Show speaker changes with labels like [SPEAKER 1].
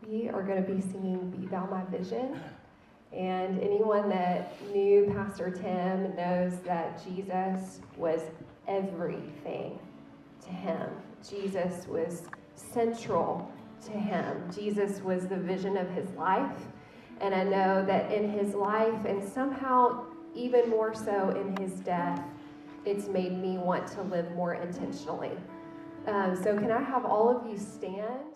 [SPEAKER 1] we are going to be singing Be Thou My Vision. And anyone that knew Pastor Tim knows that Jesus was everything to him. Jesus was central to him. Jesus was the vision of his life. And I know that in his life, and somehow even more so in his death, it's made me want to live more intentionally. So can I have all of you stand?